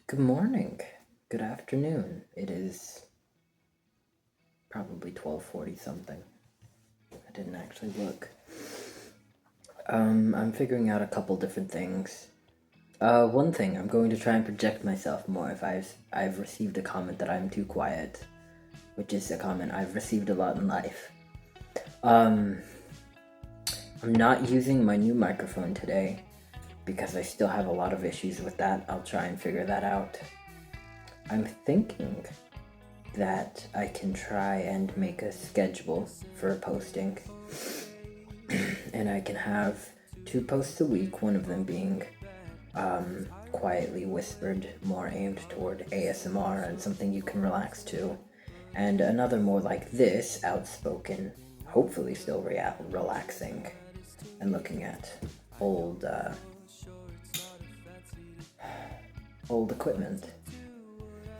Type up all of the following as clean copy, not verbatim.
Good morning. Good afternoon. It is probably 12:40 something. I didn't actually look. I'm figuring out a couple different things. One thing, I'm going to try and project myself more if I've received a comment that I'm too quiet, which is a comment I've received a lot in life. I'm not using my new microphone today because I still have a lot of issues with that. I'll try and figure that out. I'm thinking that I can try and make a schedule for posting. And I can have 2 posts a week, one of them being quietly whispered, more aimed toward ASMR and something you can relax to, and another more like this, outspoken, hopefully still relaxing, and looking at old equipment.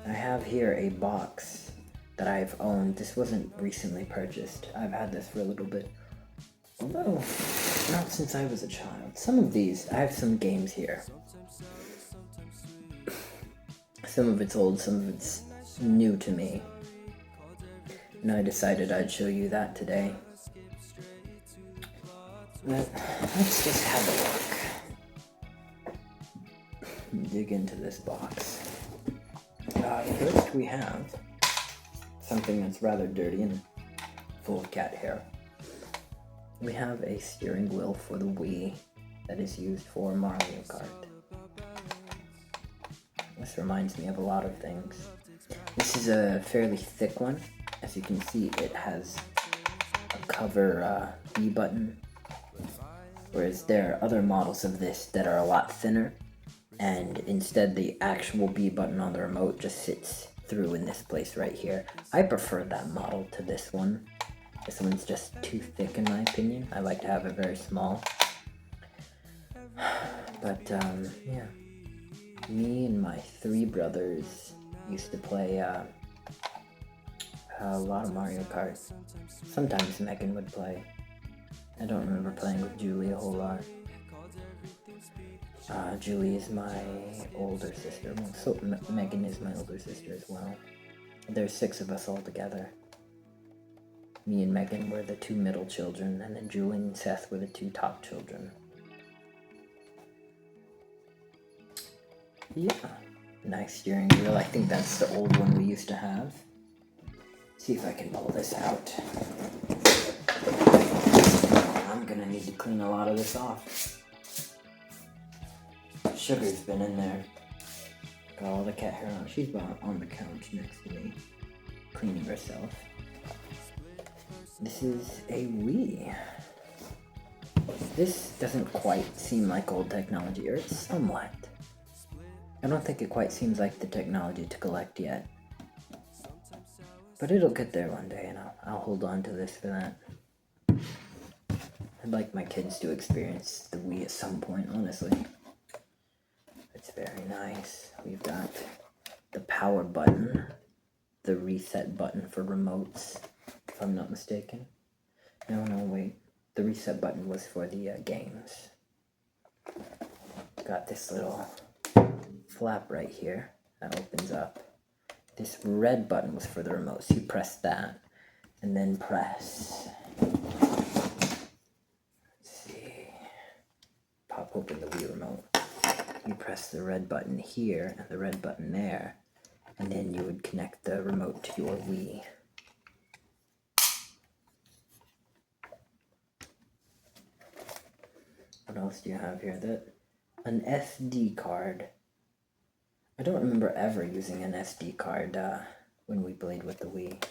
I have here a box that I've owned. This wasn't recently purchased. I've had this for a little bit. Although, not since I was a child. Some of these, I have some games here. Some of it's old, some of it's new to me. And I decided I'd show you that today. But let's just have a look. Dig into this box. First we have something that's rather dirty and full of cat hair. We have a steering wheel for the Wii that is used for Mario Kart. This reminds me of a lot of things. This is a fairly thick one. As you can see, it has a cover B button, whereas there are other models of this that are a lot thinner, and instead the actual B button on the remote just sits through in this place right here. I prefer that model to this one. This one's just too thick in my opinion. I like to have it very small. But yeah. Me and my 3 brothers used to play a lot of Mario Kart. Sometimes Megan would play. I don't remember playing with Julie a whole lot. Julie is my older sister. Well, so Megan is my older sister as well. There's 6 of us all together. Me and Megan were the 2 middle children, and then Julie and Seth were the 2 top children. Yeah. Nice steering wheel. I think that's the old one we used to have. See if I can pull this out. I'm gonna need to clean a lot of this off. Sugar's been in there. Got all the cat hair on. She's on the couch next to me, cleaning herself. This is a Wii. This doesn't quite seem like old technology, or it's somewhat. I don't think it quite seems like the technology to collect yet. But it'll get there one day, and I'll hold on to this for that. I'd like my kids to experience the Wii at some point, honestly. It's very nice. We've got the power button, the reset button for remotes, if I'm not mistaken. No, wait. The reset button was for the games. Got this little flap right here that opens up. This red button was for the remote, so you press that, and then press. Let's see. Pop open the Wii remote. You press the red button here and the red button there, and then you would connect the remote to your Wii. What else do you have here? An SD card. I don't remember ever using an SD card when we played with the Wii.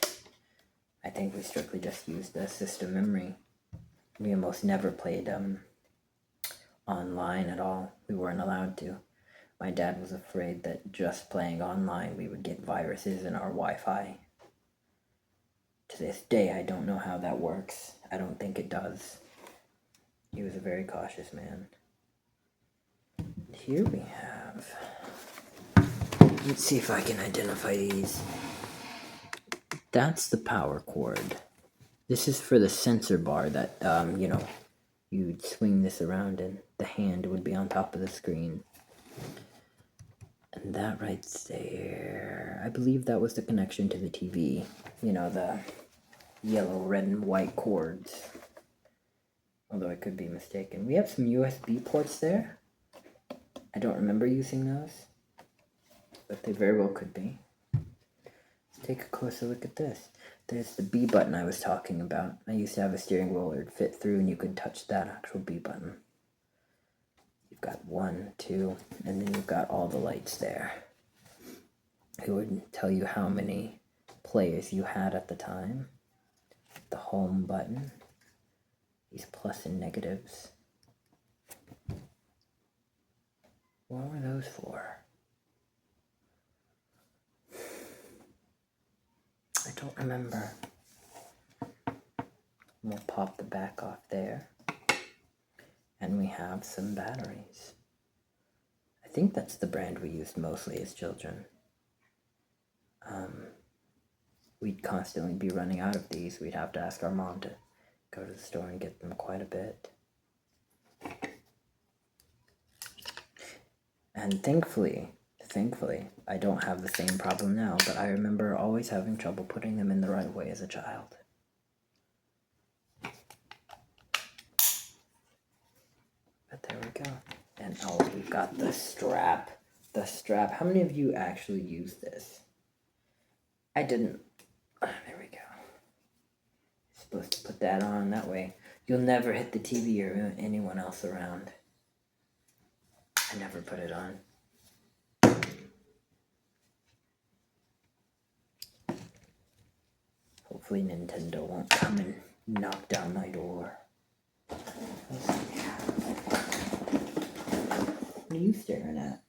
I think we strictly just used the system memory. We almost never played online at all. We weren't allowed to. My dad was afraid that just playing online we would get viruses in our Wi-Fi. To this day, I don't know how that works. I don't think it does. He was a very cautious man. Here we have... Let's see if I can identify these. That's the power cord. This is for the sensor bar that, you'd swing this around and the hand would be on top of the screen. And And that right there, I believe that was the connection to the TV. You know, the yellow, red, and white cords. Although I could be mistaken. We have some USB ports there. I don't remember using those, but they very well could be. Let's take a closer look at this. There's the B button I was talking about. I used to have a steering wheel where it'd fit through and you could touch that actual B button. You've got 1, 2, and then you've got all the lights there. It would tell you how many players you had at the time. The home button. These plus and negatives. What were those for? I don't remember. We'll pop the back off there. And we have some batteries. I think that's the brand we used mostly as children. We'd constantly be running out of these. We'd have to ask our mom to go to the store and get them quite a bit. And thankfully, I don't have the same problem now, but I remember always having trouble putting them in the right way as a child. But there we go. And oh, we've got the strap. The strap. How many of you actually use this? I didn't. There we go. Supposed to put that on, that way you'll never hit the TV or anyone else around. I never put it on. Hopefully Nintendo won't come and knock down my door. What are you staring at?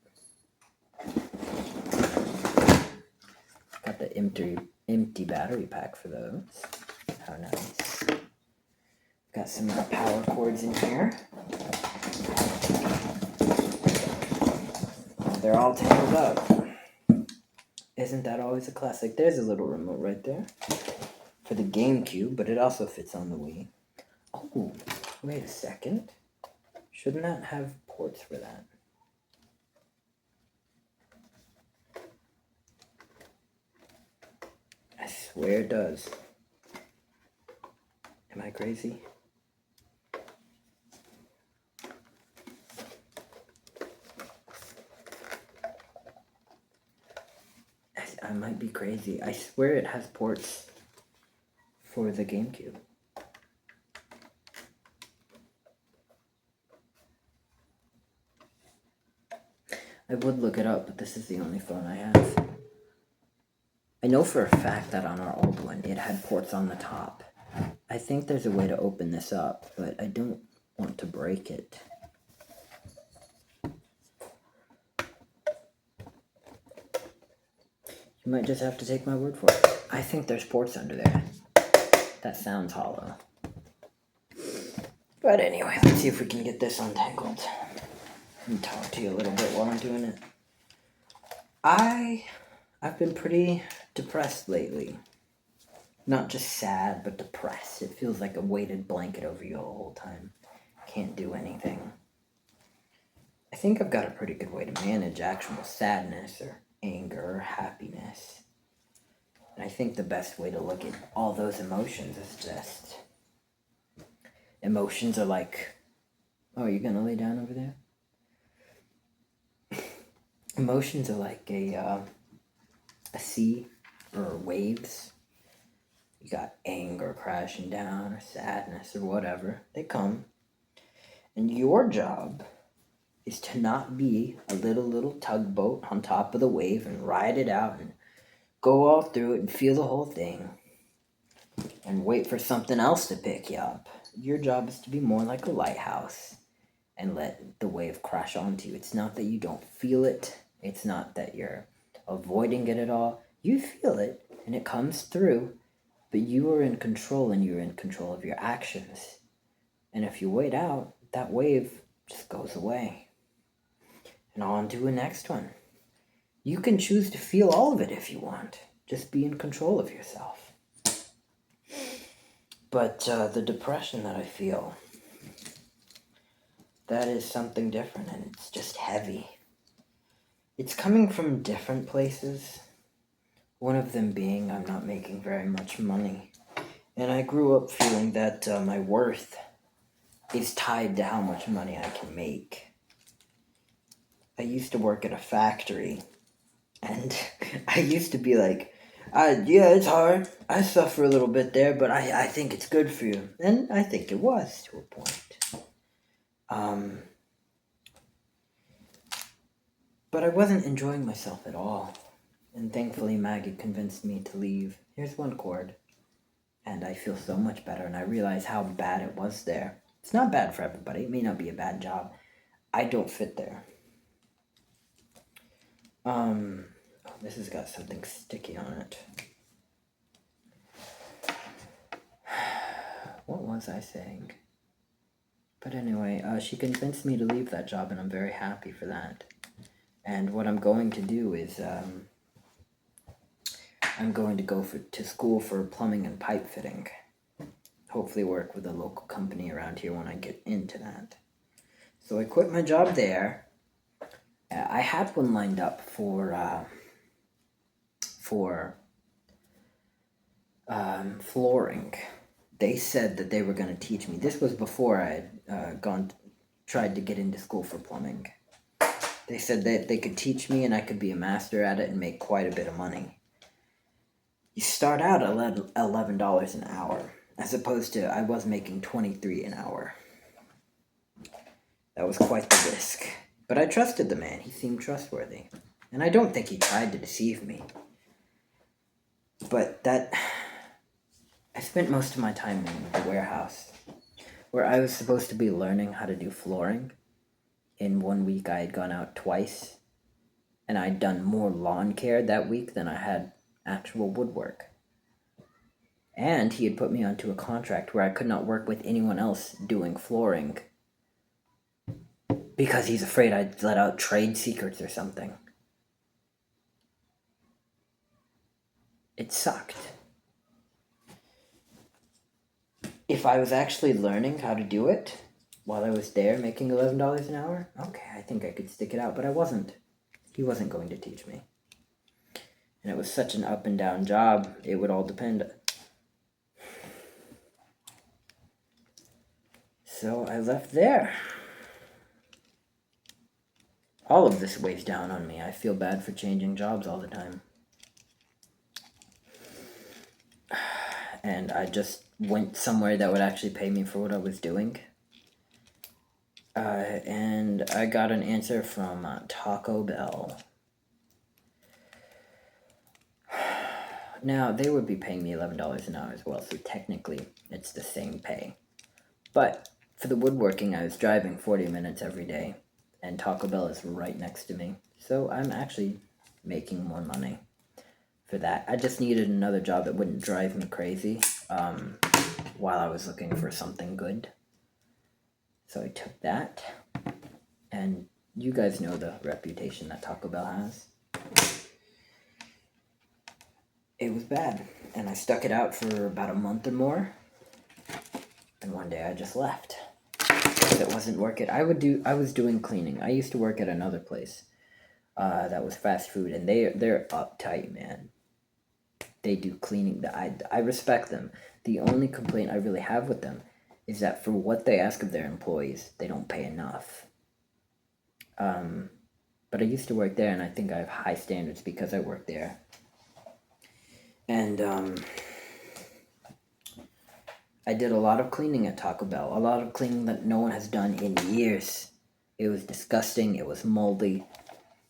Got the empty battery pack for those. How nice. Got some power cords in here. They're all tangled up. Isn't that always a classic? There's a little remote right there for the GameCube, but it also fits on the Wii. Oh, wait a second. Shouldn't that have ports for that? I swear it does. Am I crazy? I might be crazy. I swear it has ports for the GameCube. I would look it up, but this is the only phone I have. I know for a fact that on our old one, it had ports on the top. I think there's a way to open this up, but I don't want to break it. You might just have to take my word for it. I think there's ports under there. That sounds hollow. But anyway, let's see if we can get this untangled. And talk to you a little bit while I'm doing it. I've been pretty depressed lately. Not just sad, but depressed. It feels like a weighted blanket over you the whole time. Can't do anything. I think I've got a pretty good way to manage actual sadness or anger or happiness. And I think the best way to look at all those emotions is just... Emotions are like... Oh, you're gonna lay down over there? Emotions are like a sea or waves. You got anger crashing down or sadness or whatever. They come. And your job is to not be a little tugboat on top of the wave and ride it out and go all through it and feel the whole thing and wait for something else to pick you up. Your job is to be more like a lighthouse and let the wave crash onto you. It's not that you don't feel it. It's not that you're avoiding it at all. You feel it and it comes through, but you are in control and you're in control of your actions. And if you wait out, that wave just goes away. And on to the next one. You can choose to feel all of it if you want. Just be in control of yourself. But the depression that I feel, that is something different, and it's just heavy. It's coming from different places. One of them being I'm not making very much money. And I grew up feeling that my worth is tied to how much money I can make. I used to work at a factory, and I used to be like, yeah, it's hard. I suffer a little bit there, but I think it's good for you. And I think it was to a point. But I wasn't enjoying myself at all. And thankfully, Maggie convinced me to leave. Here's one cord. And I feel so much better, and I realize how bad it was there. It's not bad for everybody. It may not be a bad job. I don't fit there. This has got something sticky on it. What was I saying? But anyway, she convinced me to leave that job, and I'm very happy for that. And what I'm going to do is, I'm going to go to school for plumbing and pipe fitting. Hopefully work with a local company around here when I get into that. So I quit my job there. I had one lined up for flooring. They said that they were going to teach me. This was before I had tried to get into school for plumbing. They said that they could teach me and I could be a master at it and make quite a bit of money. You start out at $11 an hour, as opposed to I was making $23 an hour. That was quite the risk. But I trusted the man. He seemed trustworthy. And I don't think he tried to deceive me. But I spent most of my time in the warehouse, where I was supposed to be learning how to do flooring. In 1 week, I had gone out twice, and I'd done more lawn care that week than I had actual woodwork. And he had put me onto a contract where I could not work with anyone else doing flooring because he's afraid I'd let out trade secrets or something. It sucked. If I was actually learning how to do it while I was there making $11 an hour, okay, I think I could stick it out, but I wasn't. He wasn't going to teach me. And it was such an up and down job, it would all depend. So I left there. All of this weighs down on me. I feel bad for changing jobs all the time. And I just went somewhere that would actually pay me for what I was doing. And I got an answer from Taco Bell. Now, they would be paying me $11 an hour as well, so technically it's the same pay. But for the woodworking, I was driving 40 minutes every day, and Taco Bell is right next to me. So I'm actually making more money for that. I just needed another job that wouldn't drive me crazy while I was looking for something good. So I took that, and you guys know the reputation that Taco Bell has. It was bad, and I stuck it out for about a month or more, and one day I just left. It wasn't working. I was doing cleaning. I used to work at another place that was fast food, and they're uptight, man. They do cleaning. I respect them. The only complaint I really have with them is that for what they ask of their employees, they don't pay enough. But I used to work there, and I think I have high standards because I work there. And I did a lot of cleaning at Taco Bell. A lot of cleaning that no one has done in years. It was disgusting. It was moldy.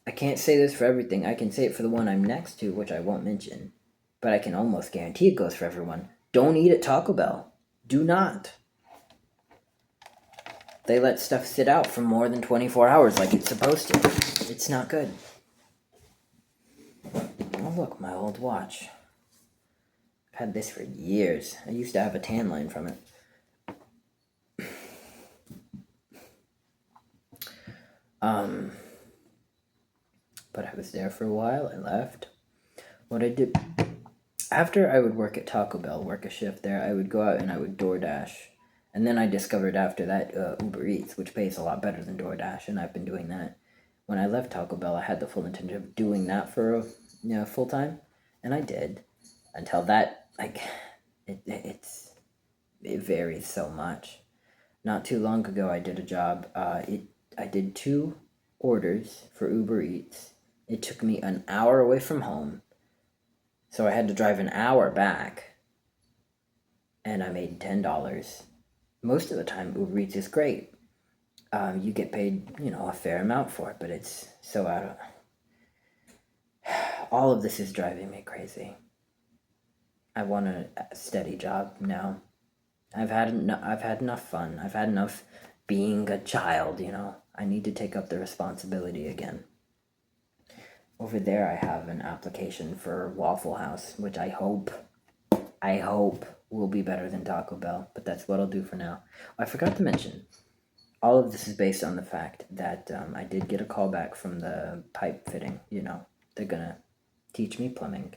I can't say this for everything. I can say it for the one I'm next to, which I won't mention. But I can almost guarantee it goes for everyone. Don't eat at Taco Bell. Do not. They let stuff sit out for more than 24 hours like it's supposed to. It's not good. Oh, look, my old watch. I've had this for years. I used to have a tan line from it. But I was there for a while. I left. What I did... After I would work at Taco Bell, work a shift there, I would go out and I would DoorDash. And then I discovered after that Uber Eats, which pays a lot better than DoorDash, and I've been doing that. when I left Taco Bell, I had the full intention of doing that for full time, and I did until that it varies so much. Not too long ago, I did a job. I did 2 orders for Uber Eats. It took me an hour away from home, so I had to drive an hour back, and I made $10. Most of the time, Uber Eats is great. You get paid, a fair amount for it, but it's so out of. All of this is driving me crazy. I want a steady job now. I've had enough fun. I've had enough being a child, I need to take up the responsibility again. Over there I have an application for Waffle House, which I hope will be better than Taco Bell, but that's what I'll do for now. I forgot to mention, all of this is based on the fact that I did get a call back from the pipe fitting, they're gonna teach me plumbing,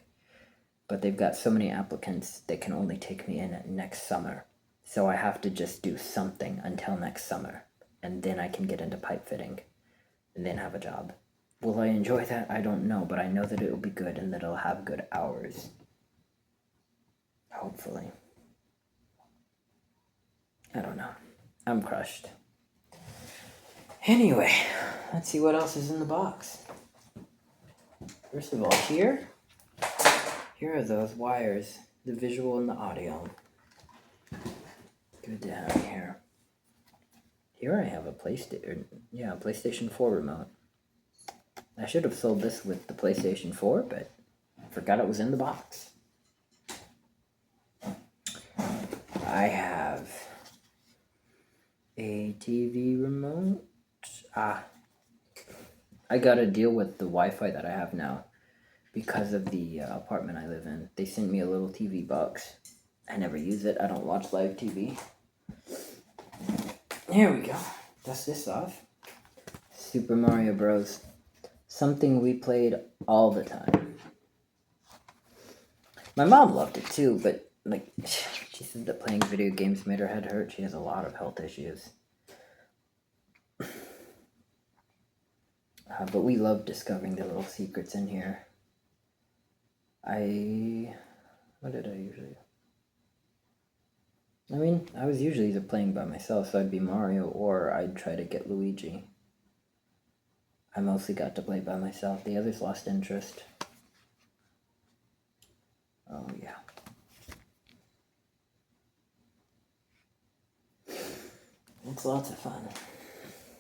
but they've got so many applicants they can only take me in next summer. So I have to just do something until next summer, and then I can get into pipe fitting, and then have a job. Will I enjoy that? I don't know, but I know that it will be good and that it'll have good hours. Hopefully. I don't know. I'm crushed. Anyway, let's see what else is in the box. First of all, here are those wires, the visual and the audio. Good to have here. Here I have a PlayStation 4 remote. I should have sold this with the PlayStation 4, but I forgot it was in the box. I have a TV remote. I got a deal with the Wi-Fi that I have now because of the apartment I live in. They sent me a little TV box. I never use it. I don't watch live TV. Here we go. Dust this off. Super Mario Bros. Something we played all the time. My mom loved it too, but she said that playing video games made her head hurt. She has a lot of health issues. But we love discovering the little secrets in here. What did I usually do? I was usually either playing by myself, so I'd be Mario, or I'd try to get Luigi. I mostly got to play by myself. The others lost interest. Oh, yeah. It's lots of fun.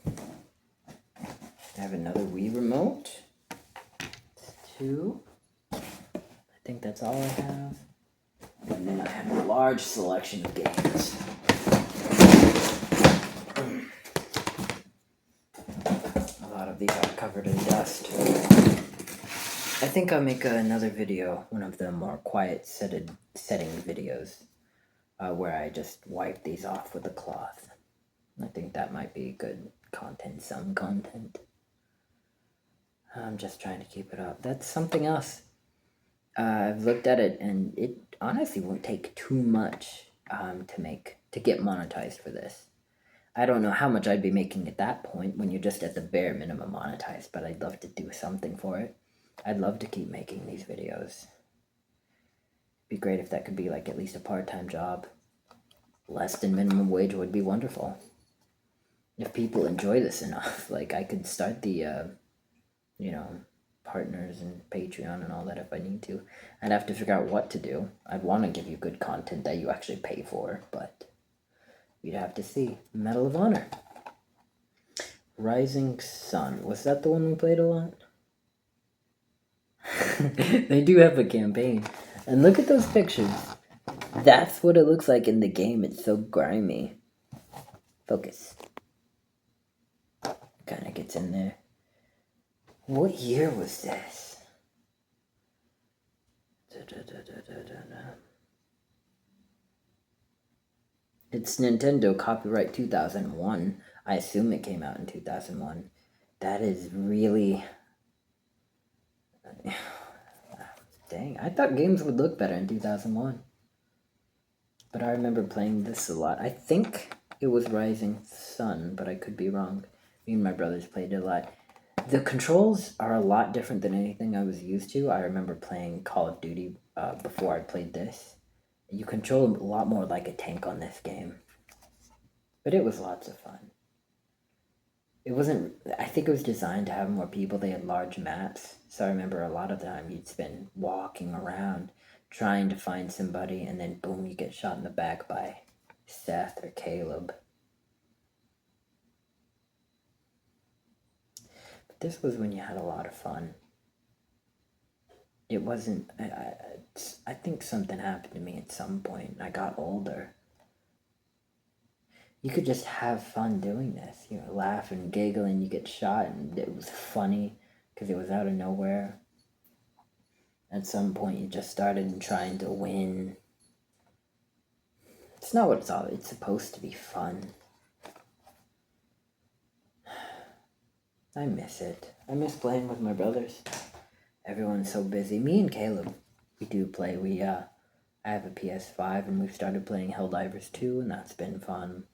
I have another Wii remote. 2. I think that's all I have. And then I have a large selection of games. A lot of these are covered in dust. I think I'll make another video, one of the more quiet setting videos, where I just wipe these off with a cloth. I think that might be good content, some content. I'm just trying to keep it up. That's something else. I've looked at it, and it honestly won't take too much to get monetized for this. I don't know how much I'd be making at that point when you're just at the bare minimum monetized, but I'd love to do something for it. I'd love to keep making these videos. It'd be great if that could be at least a part-time job. Less than minimum wage would be wonderful. If people enjoy this enough, I could start the, partners and Patreon and all that if I need to. I'd have to figure out what to do. I'd want to give you good content that you actually pay for, but we'd have to see. Medal of Honor. Rising Sun. Was that the one we played a lot? They do have a campaign. And look at those pictures. That's what it looks like in the game. It's so grimy. Focus. Kind of gets in there. What year was this? It's Nintendo copyright 2001. I assume it came out in 2001. That is really... Dang, I thought games would look better in 2001. But I remember playing this a lot. I think it was Rising Sun, but I could be wrong. Me and my brothers played it a lot. The controls are a lot different than anything I was used to. I remember playing Call of Duty before I played this. You control a lot more like a tank on this game. But it was lots of fun. It wasn't, I think it was designed to have more people. They had large maps. So I remember a lot of the time you'd spend walking around trying to find somebody, and then boom, you get shot in the back by Seth or Caleb. But this was when you had a lot of fun. It wasn't, I think something happened to me at some point. I got older. You could just have fun doing this. You know, laugh and giggle, and you get shot, and it was funny because it was out of nowhere. At some point, you just started trying to win. It's not what it's supposed to be fun. I miss it. I miss playing with my brothers. Everyone's so busy. Me and Caleb, we do play. I have a PS5, and we've started playing Helldivers 2, and that's been fun.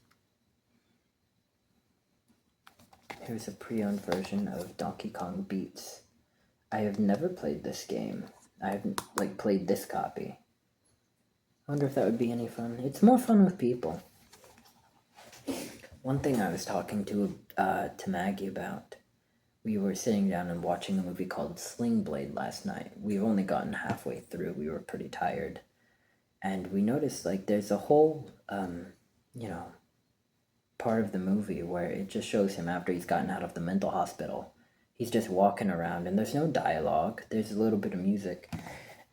Here's a pre-owned version of Donkey Kong Beats. I have never played this game. I haven't, played this copy. I wonder if that would be any fun. It's more fun with people. One thing I was talking to Maggie about, we were sitting down and watching a movie called Sling Blade last night. We've only gotten halfway through. We were pretty tired. And we noticed, there's a whole, part of the movie where it just shows him after he's gotten out of the mental hospital. He's just walking around, and there's no dialogue. There's a little bit of music.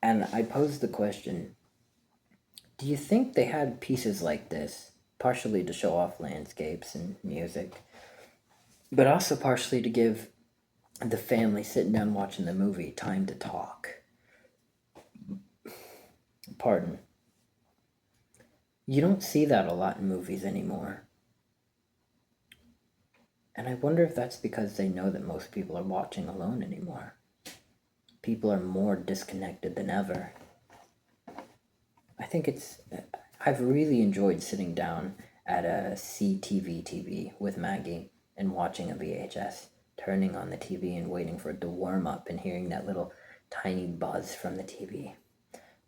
And I posed the question, do you think they had pieces like this, partially to show off landscapes and music, but also partially to give the family sitting down watching the movie time to talk? Pardon. You don't see that a lot in movies anymore. And I wonder if that's because they know that most people are watching alone anymore. People are more disconnected than ever. I've really enjoyed sitting down at a CTV TV with Maggie and watching a VHS, turning on the TV and waiting for it to warm up and hearing that little tiny buzz from the TV.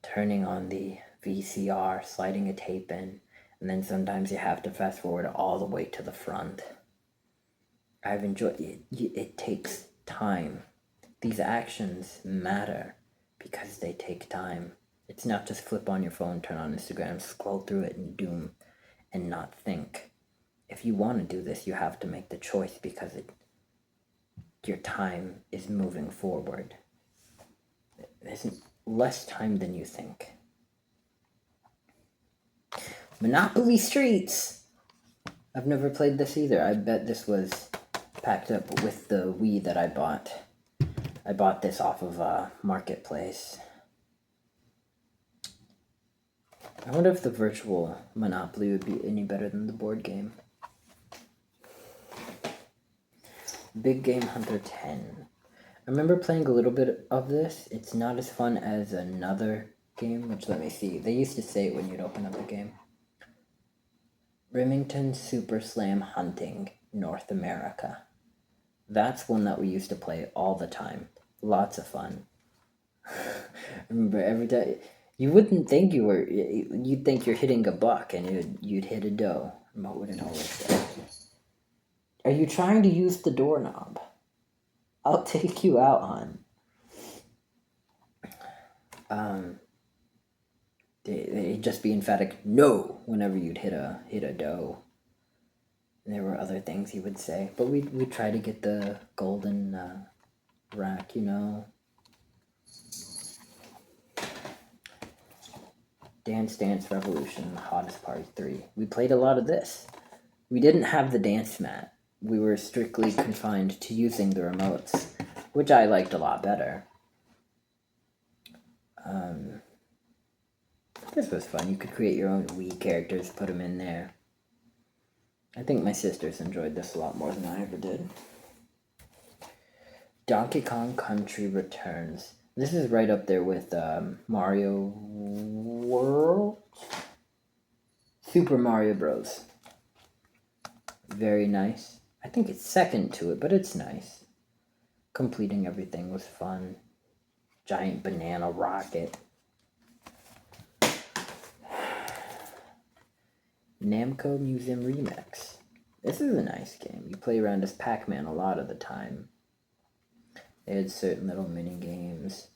Turning on the VCR, sliding a tape in, and then sometimes you have to fast forward all the way to the front. I've enjoyed it. It takes time. These actions matter because they take time. It's not just flip on your phone, turn on Instagram, scroll through it and doom and not think. If you want to do this, you have to make the choice because your time is moving forward. There's less time than you think. Monopoly Streets! I've never played this either. I bet this was packed up with the Wii that I bought. I bought this off of Marketplace. I wonder if the virtual Monopoly would be any better than the board game. Big Game Hunter 10. I remember playing a little bit of this. It's not as fun as another game, which let me see. They used to say it when you'd open up the game. Remington Super Slam Hunting, North America. That's one that we used to play all the time. Lots of fun. I remember every day. You wouldn't think you'd think you're hitting a buck and you'd hit a doe. What would it always say? Are you trying to use the doorknob? I'll take you out, hon. They'd just be emphatic no whenever you'd hit a doe. And there were other things he would say, but we'd try to get the golden rack, Dance Dance Revolution, Hottest Party 3. We played a lot of this. We didn't have the dance mat. We were strictly confined to using the remotes, which I liked a lot better. This was fun. You could create your own Wii characters, put them in there. I think my sisters enjoyed this a lot more than I ever did. Donkey Kong Country Returns. This is right up there with Mario World? Super Mario Bros. Very nice. I think it's second to it, but it's nice. Completing everything was fun. Giant banana rocket. Namco Museum Remix. This is a nice game. You play around as Pac-Man a lot of the time. They had certain little mini games.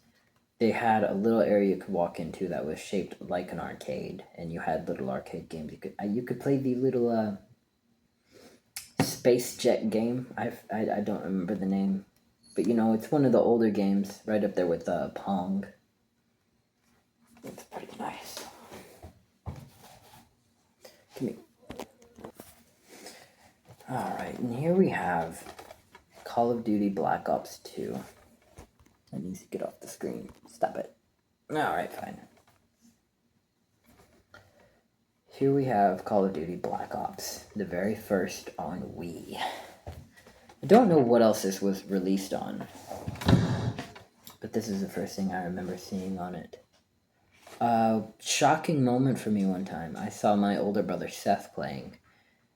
They had a little area you could walk into that was shaped like an arcade, and you had little arcade games. You could play the little space jet game. I don't remember the name, but it's one of the older games, right up there with Pong. It's pretty nice. Give me. All right, and here we have Call of Duty Black Ops 2. I need to get off the screen. Stop it. Alright, fine. Here we have Call of Duty Black Ops, the very first on Wii. I don't know what else this was released on, but this is the first thing I remember seeing on it. Shocking moment for me one time. I saw my older brother Seth playing,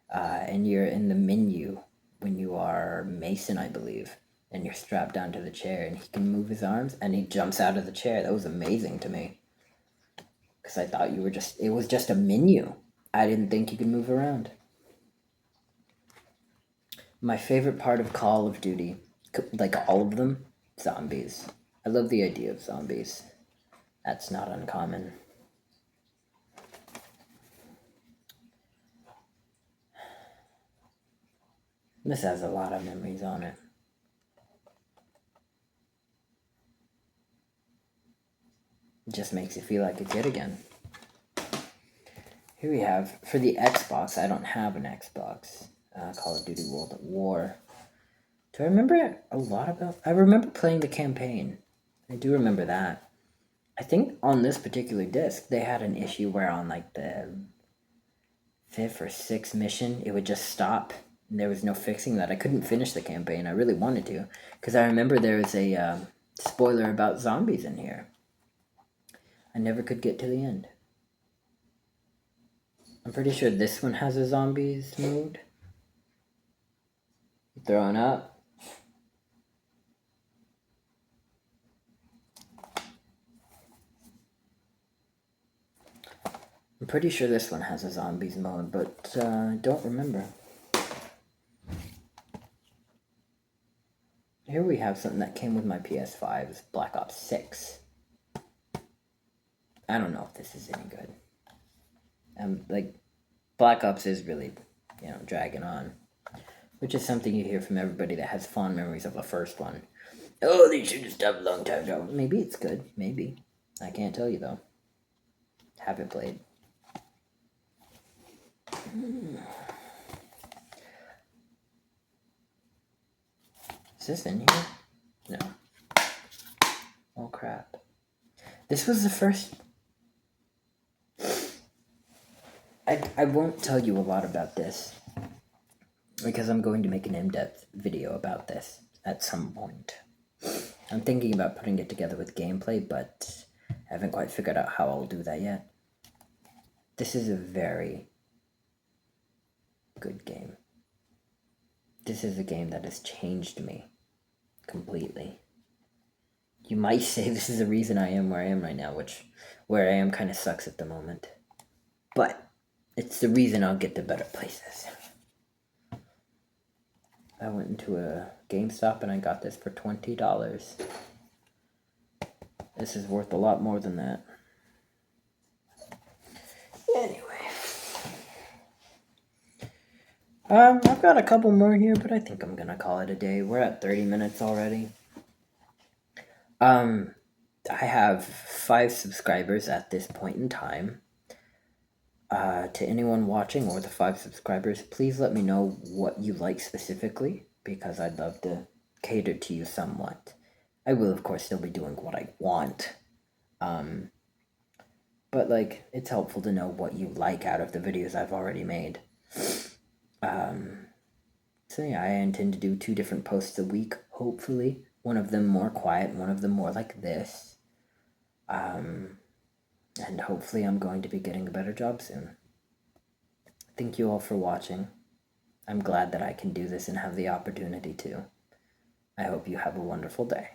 and you're in the menu when you are Mason, I believe, and you're strapped down to the chair, and he can move his arms, and he jumps out of the chair. That was amazing to me, because I thought it was just a menu. I didn't think you could move around. My favorite part of Call of Duty, like all of them, zombies. I love the idea of zombies. That's not uncommon. This has a lot of memories on it. It just makes you feel like a kid again. Here we have, for the Xbox, I don't have an Xbox, Call of Duty World at War. Do I remember a lot about... I remember playing the campaign. I do remember that. I think on this particular disc, they had an issue where on like the 5th or 6th mission, it would just stop. And there was no fixing that. I couldn't finish the campaign. I really wanted to, because I remember there was a spoiler about zombies in here. I never could get to the end. I'm pretty sure this one has a zombies mode. Throwing up. I'm pretty sure this one has a zombies mode, but don't remember. Here we have something that came with my PS5. It's Black Ops 6. I don't know if this is any good. Like, Black Ops is really, dragging on. Which is something you hear from everybody that has fond memories of the first one. Oh, they should have stopped a long time ago. Maybe it's good. Maybe. I can't tell you, though. Haven't played. Is this in here? No. Oh, crap. This was the first... I won't tell you a lot about this, because I'm going to make an in-depth video about this at some point. I'm thinking about putting it together with gameplay, but I haven't quite figured out how I'll do that yet. This is a very good game. This is a game that has changed me completely. You might say this is the reason I am where I am right now, where I am kind of sucks at the moment. But it's the reason I'll get to better places. I went into a GameStop and I got this for $20. This is worth a lot more than that. Anyway. I've got a couple more here, but I think I'm gonna call it a day. We're at 30 minutes already. I have 5 subscribers at this point in time. To anyone watching or the 5 subscribers, please let me know what you like specifically, because I'd love to cater to you somewhat. I will, of course, still be doing what I want. But, like, it's helpful to know what you like out of the videos I've already made. So yeah, I intend to do 2 different posts a week, hopefully. One of them more quiet, one of them more like this. And hopefully I'm going to be getting a better job soon. Thank you all for watching. I'm glad that I can do this and have the opportunity to. I hope you have a wonderful day.